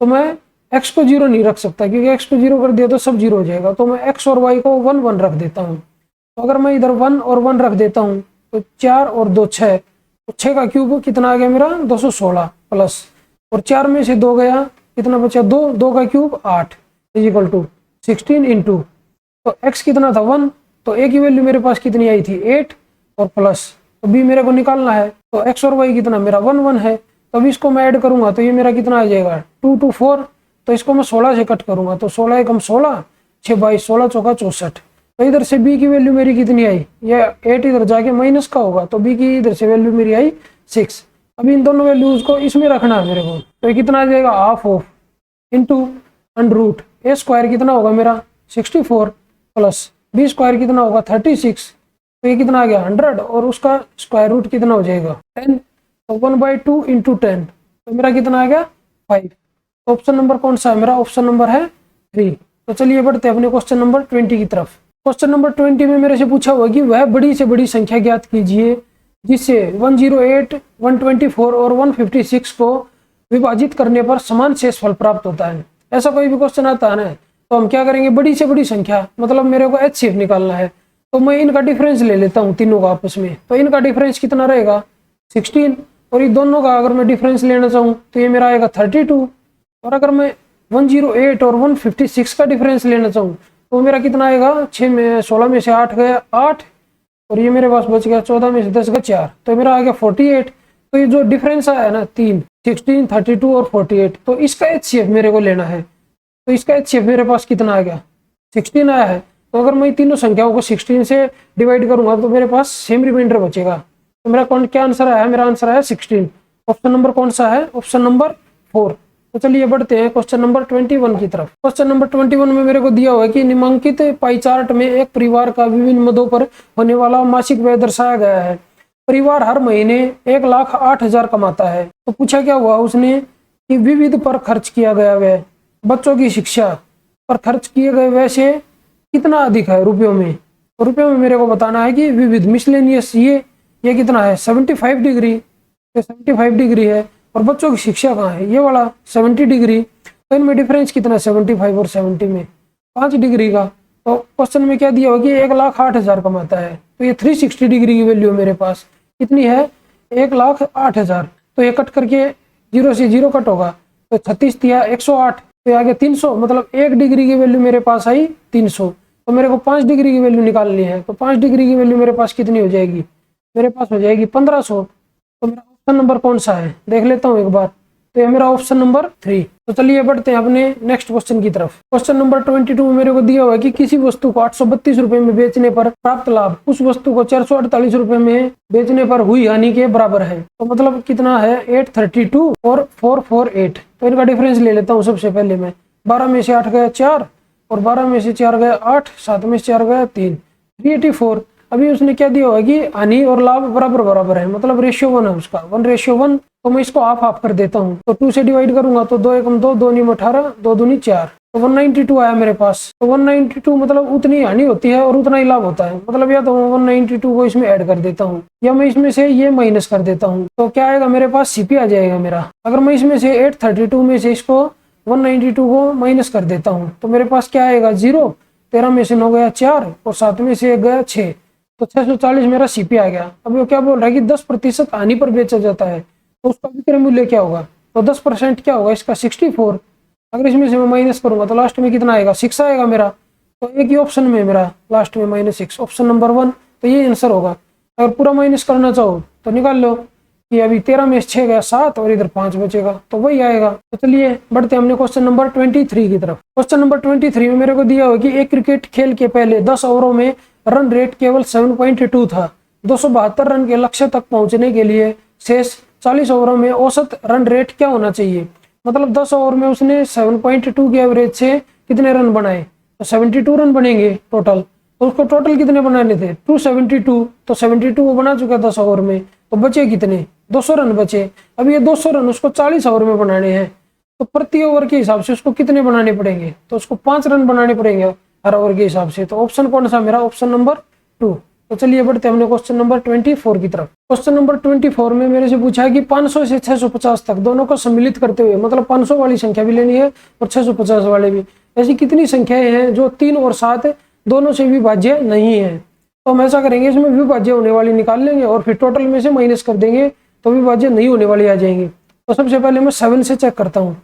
A: तो मैं x को 0 नहीं रख सकता क्योंकि x को 0 कर दिया तो सब 0 हो जाएगा, तो मैं x और y को 1 1 रख देता हूँ। तो अगर मैं इधर 1 और 1 रख देता हूँ तो 4 और 2 6, तो 6 का क्यूब कितना आ गया मेरा 216 प्लस, और 4 में से 2 गया कितना बचा 2, 2 का cube 8 is equal to 16 into, तो x कितना था 1, तो a की वैल्यू मेरे पास कितनी आई थी 8 और प्लस, तो b मेरे को निकालना है। तो x और y कितना मेरा 1 1 है, तो अभी इसको मैं ऐड करूंगा तो ये मेरा कितना आ जाएगा 2 2 4, तो इसको मैं 16 से कट करूंगा तो 16 एकम 16 6 22 16 चौका 64। तो इधर से b की वैल्यू मेरी कितनी आई, ये 8 इधर जाके माइनस का होगा तो b की इधर से वैल्यू मेरी आई 6। अभी इन दोनों वैल्यूज को इसमें रखना है मेरे को, तो ये कितना आ जाएगा half of into under root A square कितना होगा मेरा 64 प्लस बी स्क्वायर कितना होगा 36, तो ये कितना आ गया 100 और उसका स्क्वायर रूट कितना हो जाएगा 10, तो 1/2 इंटू 10, तो मेरा कितना आ गया 5। ऑप्शन नंबर कौन सा है मेरा? ऑप्शन नंबर है 3। तो चलिए बढ़ते हैं अपने क्वेश्चन नंबर 20 की तरफ। क्वेश्चन नंबर 20 में मेरे से पूछा हुआ कि वह बड़ी से बड़ी संख्या ज्ञात कीजिए जिससे 108, 124 और 156 को विभाजित करने पर समान शेषफल प्राप्त होता है। ऐसा कोई भी क्वेश्चन आता है ना, तो हम क्या करेंगे, बड़ी से बड़ी संख्या मतलब मेरे को HCF निकालना है, तो मैं इनका डिफरेंस ले लेता हूँ तीनों का आपस में। तो इनका डिफरेंस कितना रहेगा 16, और ये दोनों का अगर मैं डिफरेंस लेना चाहूँ तो ये मेरा आएगा 32, और अगर मैं 108 और 156 का डिफरेंस लेना चाहूँ तो मेरा कितना आएगा 16 में से 8 गया 8, और ये मेरे पास बच गया 14 में से 10 गया 4, तो मेरा आ गया 48। तो ये जो डिफरेंस आया ना 3, 16, 32 और 48, तो इसका HCF मेरे को लेना है। तो इसका HCF मेरे पास कितना आ गया 16 आया है। तो अगर मैं तीनों संख्याओं को 16 से डिवाइड करूंगा तो मेरे पास सेम रिमाइंडर बचेगा। तो मेरा कौन क्या आंसर आया, मेरा आंसर आया 16। ऑप्शन नंबर कौन सा है? Option number 4। तो चलिए बढ़ते हैं क्वेश्चन नंबर 21 की तरफ। क्वेश्चन नंबर 21 में मेरे को दिया हुआ है कि निम्नलिखित पाई चार्ट में एक परिवार का विभिन्न मदों पर होने वाला मासिक व्यय दर्शाया गया है। परिवार हर महीने 1,08,000 कमाता है। तो पूछा क्या हुआ उसने कि विविध पर खर्च किया गया व्यय, बच्चों की शिक्षा पर खर्च किए गए व्यय से कितना अधिक है रुपयों में। तो रुपयों में मेरे को बताना है कि विविध मिसलेनियस ये कितना है 75 डिग्री, ये 75 डिग्री है, और बच्चों की शिक्षा कहाँ है ये वाला 70 डिग्री। तो इनमें डिफरेंस कितना है 75 और 70 में 5 डिग्री का। तो क्वेश्चन में क्या दिया होगा कि 1,08,000 कमाता है, तो ये 360 डिग्री की वैल्यू मेरे पास कितनी है 1,08,000। तो ये कट करके 0 से 0 कट होगा तो 36 दिया 108, तो आगे 300, मतलब 1 डिग्री की वैल्यू मेरे पास आई 300। तो मेरे को 5 डिग्री की वैल्यू निकालनी है, तो 5 डिग्री की वैल्यू मेरे पास कितनी हो जाएगी मेरे पास हो जाएगी 1500। तो मेरा ऑप्शन नंबर कौन सा है देख लेता हूँ एक बार। तो ये मेरा ऑप्शन नंबर 3। तो चलिए बढ़ते हैं अपने नेक्स्ट क्वेश्चन की तरफ। क्वेश्चन नंबर 22 में मेरे को दिया हुआ है कि किसी वस्तु को 832 रुपए में बेचने पर प्राप्त लाभ उस वस्तु को 448 रुपए में बेचने पर हुई हानि के बराबर है। तो मतलब कितना है 832 और 448। तो इनका डिफरेंस ले लेता हूँ। सबसे पहले मैं 12 में से 8 गया 4 और 12 में से 4 गया 8, 7 में से 4 गया 3, 384। अभी उसने क्या दिया हुआ है कि हानि और लाभ बराबर बराबर है, मतलब रेशियो 1 है उसका, 1:1। तो मैं इसको हाफ हाफ कर देता हूँ। तो 2 से डिवाइड करूंगा तो 2 एकम 2, 2 नीम 18, 2 दूनी 4, तो 192 आया मेरे पास। तो 192 मतलब उतनी हानि होती है और उतना ही लाभ होता है। मतलब या तो 192 को इसमें ऐड कर देता हूँ या मैं इसमें से ये माइनस कर देता हूँ। तो क्या आएगा मेरे पास सीपी आ जाएगा मेरा। अगर मैं इसमें से 832 में से इसको 192 को माइनस कर देता हूँ तो मेरे पास क्या आएगा 0। 13 में से 9 गया 4 और 7 में से 1 गया 6, तो 640 मेरा सीपी आ गया। अब वो क्या बोल रहा है कि 10% हानि पर बेचा जाता है तो उसका विक्रय मूल्य क्या होगा। तो 10% क्या होगा इसका 64। अगर इसमें से मैं माइनस करूंगा तो लास्ट में कितना आएगा 6 आएगा मेरा। तो एक ही ऑप्शन में मेरा लास्ट में -6, ऑप्शन नंबर 1। तो ये आंसर होगा। अगर पूरा माइनस करना चाहो तो निकाल लो कि अभी 13 में 6 गया 7 और इधर 5 बचेगा, तो वही आएगा। तो चलिए बढ़ते हमने क्वेश्चन नंबर 23 की तरफ। क्वेश्चन नंबर 23 में मेरे को दिया हुआ कि एक क्रिकेट खेल के पहले 10 ओवरों में रन रेट केवल 7.2 था। 272 रन के लक्ष्य तक पहुंचने के लिए शेष 40 ओवरों में औसत रन रेट क्या होना चाहिए। मतलब 10 ओवर में उसने 7.2 के एवरेज से कितने रन बनाए, तो 72 रन बनेंगे टोटल। तो उसको टोटल कितने बनाने थे 272, तो 72 वो बना चुका 10 ओवर में। तो बचे कितने 200 रन बचे। अब ये 200 रन उसको 40 ओवर में बनाने हैं, तो प्रति ओवर के हिसाब से उसको कितने बनाने पड़ेंगे, तो उसको 5 रन बनाने पड़ेंगे हर ओवर के हिसाब से। तो ऑप्शन कौन सा मेरा ऑप्शन नंबर 2। तो चलिए बढ़ते हैं हमने क्वेश्चन नंबर 24 की तरफ। क्वेश्चन नंबर 24 में मेरे से पूछा है कि 500 से 650 तक दोनों को सम्मिलित करते हुए, मतलब 500 वाली संख्या भी लेनी है और 650 वाले भी, ऐसी कितनी संख्याएं हैं जो 3 और 7 दोनों से विभाज्य नहीं है। तो हम ऐसा करेंगे इसमें विभाज्य होने वाली निकाल लेंगे और फिर टोटल में से माइनस कर देंगे तो विभाज्य नहीं होने वाली आ जाएंगी। तो सबसे पहले मैं 7 से चेक करता हूँ।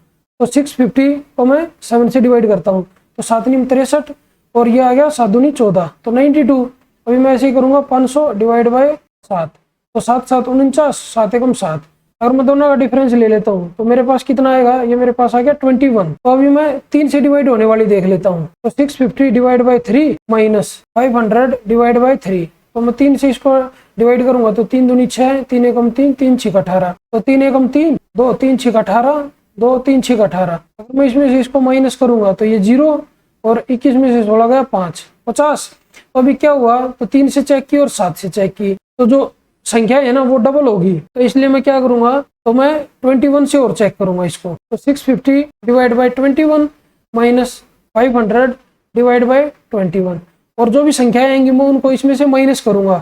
A: तो 650 को मैं 7 से डिवाइड करता हूँ तो 7 × 63 और ये आ गया 7 दूनी 14, तो 92। अभी मैं ऐसे ही करूंगा 500 डिवाइड बाय 7, तो 7 7 49, 7 एकम 7। अगर मैं दोनों का डिफरेंस ले लेता हूँ तो मेरे पास कितना आएगा, ये मेरे पास आ गया 21। तो अभी मैं 3 से डिवाइड होने वाली देख लेता हूँ। तो 650 divide by 3 minus 500 divide by 3, तो मैं 3 से इसको डिवाइड करूंगा तो 3 दूनी 6, 3 एकम 3, 3 6 18, तो 3 एकम 3, 2 3 6 18, 2 3 6 18। अगर मैं इसमें से इसको माइनस करूंगा तो ये 0 और 21 में से 16 गया 5, 50। तो अभी क्या हुआ, तो 3 से चेक की और 7 से चेक की, तो जो संख्या है ना वो डबल होगी। तो इसलिए मैं क्या करूंगा, तो मैं 21 से और चेक करूंगा इसको। तो 650 divide by 21 minus 500 divide by 21, और जो भी संख्याएं आएंगी मैं उनको इसमें से माइनस करूंगा,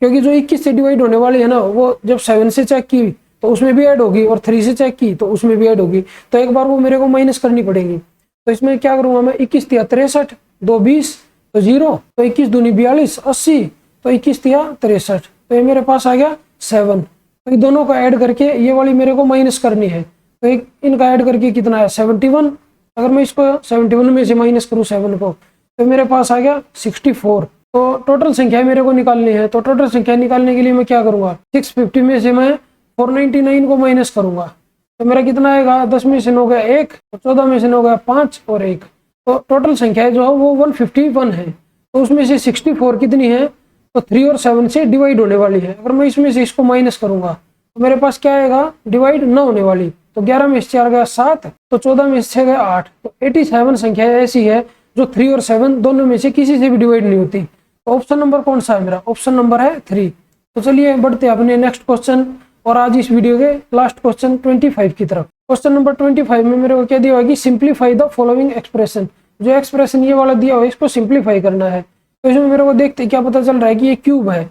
A: क्योंकि जो 21 से डिवाइड होने वाली है ना वो जब 7 से चेक की तो उसमें भी ऐड होगी और 3 से चेक की तो उसमें भी ऐड होगी। तो एक बार वो मेरे को माइनस करनी पड़ेगी। तो इसमें क्या करूंगा मैं, 21 तिया 63, 2 20, तो 0, तो 21 दूनी 42, 80, तो 21 तिया 63, तो ये मेरे पास आ गया 7। तो दोनों को ऐड करके ये वाली मेरे को माइनस करनी है। तो एक इनका ऐड करके कितना है 71। अगर मैं इसको 71 में से माइनस करूँ 7 को तो मेरे पास आ गया 64। तो टोटल संख्या मेरे को निकालनी है। तो टोटल संख्या निकालने के लिए मैं क्या करूंगा, 650 में से मैं 499 को माइनस करूंगा तो मेरा कितना आएगा, 10 में से 9 गया 1, 14 में से 9 गया 5 और 1। तो टोटल संख्या जो है वो 151 है। तो उसमें से 64 कितनी है, तो 3 और 7 से डिवाइड होने वाली है। अगर मैं इसमें से इसको माइनस करूंगा तो मेरे पास क्या आएगा, डिवाइड न होने वाली। तो 11 में से 4 गया 7, तो 14 में से 6 गया 8। तो 87 संख्या ऐसी है जो 3 और 7 दोनों में से किसी से भी डिवाइड नहीं होती। तो ऑप्शन नंबर कौन सा है मेरा, ऑप्शन नंबर है 3। तो चलिए बढ़ते हैं अपने नेक्स्ट क्वेश्चन और आज इस वीडियो के लास्ट क्वेश्चन 25 की तरफ। क्वेश्चन नंबर 25 में मेरे को क्या दिया हुआ है कि सिंप्लीफाई द फॉलोइंग एक्सप्रेशन। जो एक्सप्रेशन ये वाला दिया हुआ है इसको सिंप्लीफाई करना है। तो इसमें मेरे को देखते क्या पता चल रहा है कि ये क्यूब है।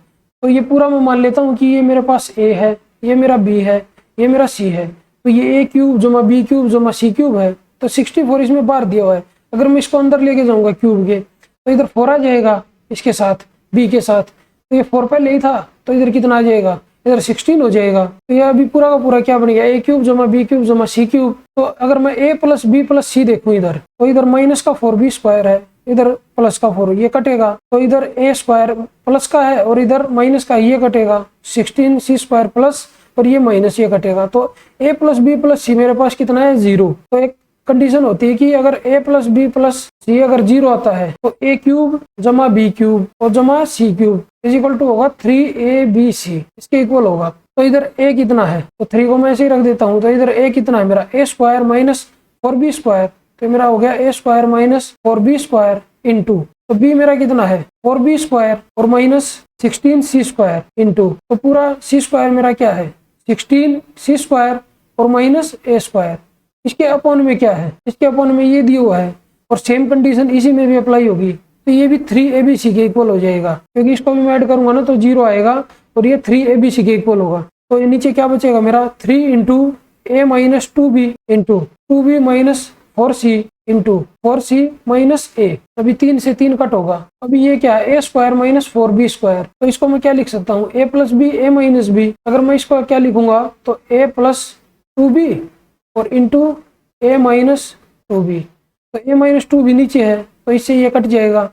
A: तो ये पूरा मैं मान लेता हूँ कि ये मेरे पास ए है, ये मेरा बी है, ये मेरा सी है। तो ये ए क्यूब जमा बी क्यूब जमा सी क्यूब है। तो 64 इसमें बाहर दिया हुआ है। अगर मैं इसको अंदर लेके जाऊंगा क्यूब के तो इधर 4 आ जाएगा इसके साथ, बी के साथ। तो ये 4 पहले ही था तो इधर कितना आ जाएगा इधर 16 हो जाएगा। तो ये अभी पूरा का पूरा क्या बन गया, ए क्यूब जमा बी क्यूब जमा सी क्यूब। तो अगर मैं ए प्लस बी प्लस सी देखूं इधर, तो इधर माइनस का 4b स्क्वायर है, इधर प्लस का 4, ये कटेगा। तो इधर ए स्क्वायर प्लस का है और इधर माइनस का, ये कटेगा 16c स्क्वायर प्लस और ये माइनस, ये कटेगा। तो ए प्लस बी प्लस सी मेरे पास कितना है, 0। तो एक कंडीशन होती है कि अगर a प्लस बी प्लस सी अगर 0 आता है तो a क्यूब जमा बी क्यूब और जमा सी क्यूब इज इक्वल टू होगा 3abc, इसके इक्वल होगा। तो इधर a कितना है, तो 3 को मैं ऐसे ही रख देता हूँ। तो इधर a कितना है मेरा, a square minus 4b square, तो मेरा हो गया a square minus 4b square into, तो b मेरा कितना है 4b स्क्वायर और माइनस 16c स्क्वायर इंटू, तो पूरा c स्क्वायर मेरा क्या है 16c स्क्वायर और माइनस a स्क्वायर। इसके अपॉन में क्या है, इसके अपॉन में ये दिया हुआ है और सेम कंडीशन इसी में भी अप्लाई होगी। तो ये भी 3abc के इक्वल हो जाएगा, क्योंकि इसको भी मैं ऐड करूंगा ना तो 0 आएगा और ये 3abc के इक्वल होगा। तो ये नीचे क्या बचेगा मेरा 3 into a minus 2b into 2b minus 4c into 4c minus a। अभी 3 से 3 कट होगा। अभी ये क्या है a square minus 4b square, तो इसको मैं क्या लिख सकता हूँ a plus B a minus B. अगर मैं इसको क्या लिखूंगा तो a प्लस 2b और इंटू a माइनस 2b। तो a माइनस 2b नीचे है तो इससे ये कट जाएगा।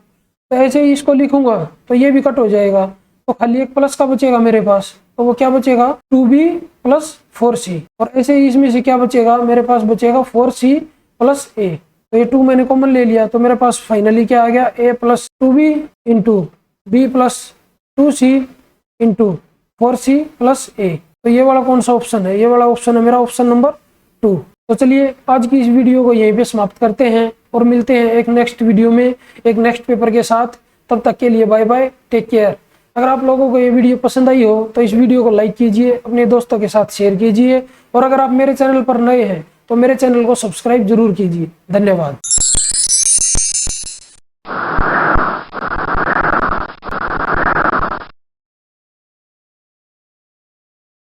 A: तो ऐसे ही इसको लिखूंगा तो ये भी कट हो जाएगा, तो खाली एक प्लस का बचेगा मेरे पास, तो वो क्या बचेगा 2b प्लस 4c। और ऐसे ही इसमें से क्या बचेगा, मेरे पास बचेगा 4c प्लस a। तो ये 2 मैंने कॉमन ले लिया, तो मेरे पास फाइनली क्या आ गया a plus 2b into b plus 2c into 4c plus a। तो ये वाला कौन सा ऑप्शन है, ये वाला ऑप्शन है मेरा ऑप्शन नंबर 2। तो चलिए आज की इस वीडियो को यहीं पे समाप्त करते हैं और मिलते हैं एक नेक्स्ट वीडियो में एक नेक्स्ट पेपर के साथ। तब तक के लिए बाय बाय, टेक केयर। अगर आप लोगों को ये वीडियो पसंद आई हो तो इस वीडियो को लाइक कीजिए, अपने दोस्तों के साथ शेयर कीजिए और अगर आप मेरे चैनल पर नए हैं तो मेरे चैनल को सब्सक्राइब जरूर कीजिए। धन्यवाद।